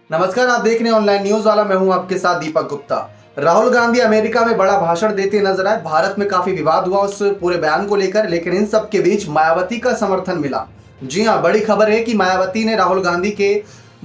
नमस्कार, आप देख रहे हैं ऑनलाइन न्यूज वाला। मैं हूं आपके साथ दीपक गुप्ता। राहुल गांधी अमेरिका में बड़ा भाषण देते नजर आए। भारत में काफी विवाद हुआ उस पूरे बयान को लेकर, लेकिन इन सब के बीच मायावती का समर्थन मिला। जी हां, बड़ी खबर है कि मायावती ने राहुल गांधी के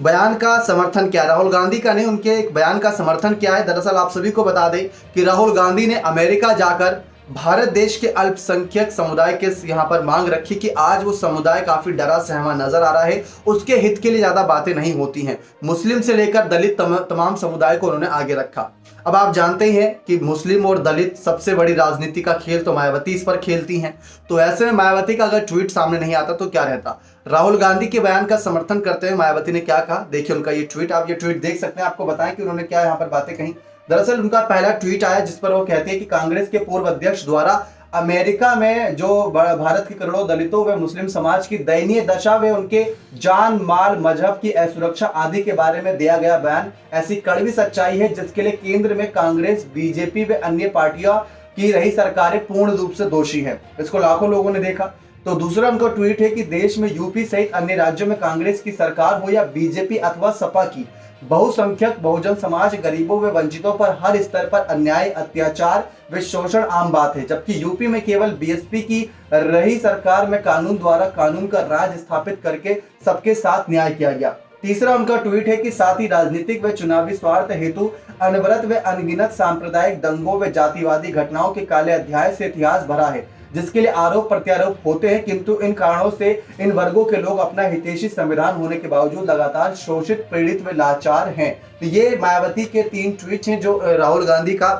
बयान का समर्थन किया। राहुल गांधी का नहीं, उनके एक बयान का समर्थन किया है। दरअसल आप सभी को बता दें कि राहुल गांधी ने अमेरिका जाकर भारत देश के अल्पसंख्यक समुदाय के यहाँ पर मांग रखी कि आज वो समुदाय काफी डरा सहमा नजर आ रहा है। उसके हित के लिए ज्यादा बातें नहीं होती हैं। मुस्लिम से लेकर दलित तमाम समुदाय को उन्होंने आगे रखा। अब आप जानते ही हैं कि मुस्लिम और दलित सबसे बड़ी राजनीति का खेल तो मायावती इस पर खेलती हैं। तो ऐसे में मायावती का अगर ट्वीट सामने नहीं आता तो क्या रहता। राहुल गांधी के बयान का समर्थन करते हुए मायावती ने क्या कहा, देखिए उनका ये ट्वीट। आप ये ट्वीट देख सकते हैं। आपको बताएं कि उन्होंने क्या यहाँ पर बातें कही। दरअसल उनका पहला ट्वीट आया जिस पर वो कहते हैं कि कांग्रेस के पूर्व अध्यक्ष द्वारा अमेरिका में जो भारत के करोड़ों दलितों व मुस्लिम समाज की दयनीय दशा व उनके जान माल मजहब की असुरक्षा आदि के बारे में दिया गया बयान ऐसी कड़वी सच्चाई है जिसके लिए केंद्र में कांग्रेस, बीजेपी व अन्य पार्टियां की रही सरकारें पूर्ण रूप से दोषी है। इसको लाखों लोगों ने देखा। तो दूसरा उनका ट्वीट है कि देश में यूपी सहित अन्य राज्यों में कांग्रेस की सरकार हो या बीजेपी अथवा सपा की, बहुसंख्यक बहुजन समाज, गरीबों व वंचितों पर हर स्तर पर अन्याय, अत्याचार व शोषण आम बात है। जबकि यूपी में केवल बीएसपी की रही सरकार में कानून द्वारा कानून का राज स्थापित करके सबके साथ न्याय किया गया। तीसरा उनका ट्वीट है कि साथ ही राजनीतिक व चुनावी स्वार्थ हेतु अनवरत व अनगिनत सांप्रदायिक दंगों व जातिवादी घटनाओं के काले अध्याय से इतिहास भरा है, जिसके लिए आरोप प्रत्यारोप होते हैं, किंतु इन कारणों से इन वर्गों के लोग अपना हितैषी संविधान होने के बावजूद लगातार शोषित, पीड़ित व लाचार हैं। तो ये मायावती के 3 ट्वीट हैं जो राहुल गांधी का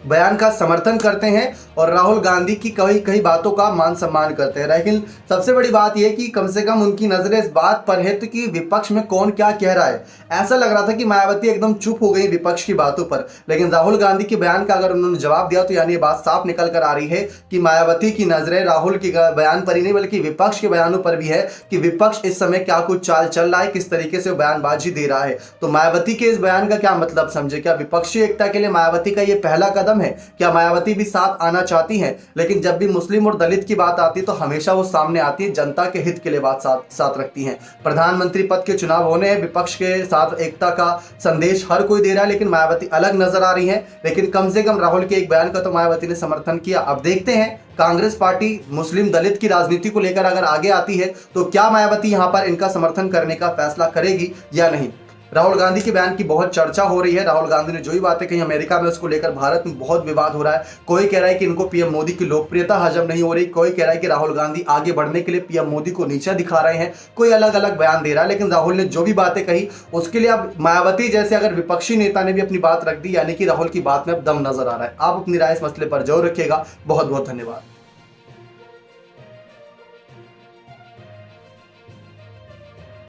बयान का समर्थन करते हैं और राहुल गांधी की कई बातों का मान सम्मान करते हैं। लेकिन सबसे बड़ी बात यह कि कम से कम उनकी नजरें इस बात पर है तो कि विपक्ष में कौन क्या कह रहा है। ऐसा लग रहा था कि मायावती एकदम चुप हो गई विपक्ष की बातों पर, लेकिन राहुल गांधी के बयान का अगर उन्होंने जवाब दिया तो यानी ये बात साफ निकल कर आ रही है कि मायावती की नजरें राहुल के बयान पर ही नहीं बल्कि विपक्ष के बयानों पर भी है कि विपक्ष इस समय क्या कुछ चाल चल रहा है, किस तरीके से बयानबाजी दे रहा है। तो मायावती के इस बयान का क्या मतलब समझे। क्या विपक्षी एकता के लिए मायावती का ये पहला कदम है? क्या मायावती भी साथ आना चाहती हैं? लेकिन जब भी मुस्लिम और दलित की बात आती है तो हमेशा वो सामने आती है, जनता के हित के लिए बात साथ रखती हैं। प्रधानमंत्री पद के चुनाव होने हैं, विपक्ष के साथ एकता का संदेश हर कोई दे रहा है, लेकिन मायावती अलग नजर आ रही है। लेकिन कम से कम राहुल के एक बयान का तो मायावती ने समर्थन किया। अब देखते हैं कांग्रेस पार्टी मुस्लिम दलित की राजनीति को लेकर अगर आगे आती है तो क्या मायावती यहां पर इनका समर्थन करने का फैसला करेगी या नहीं। राहुल गांधी के बयान की बहुत चर्चा हो रही है। राहुल गांधी ने जो ही बातें कही अमेरिका में, उसको लेकर भारत में बहुत विवाद हो रहा है। कोई कह रहा है कि इनको पीएम मोदी की लोकप्रियता हजम नहीं हो रही, कोई कह रहा है कि राहुल गांधी आगे बढ़ने के लिए पीएम मोदी को नीचा दिखा रहे हैं, कोई अलग अलग बयान दे रहा है। लेकिन राहुल ने जो भी बातें कही उसके लिए अब मायावती जैसे अगर विपक्षी नेता ने भी अपनी बात रख दी, यानी कि राहुल की बात में अब दम नजर आ रहा है। आप अपनी राय इस मसले पर जरूर रखिएगा। बहुत बहुत धन्यवाद।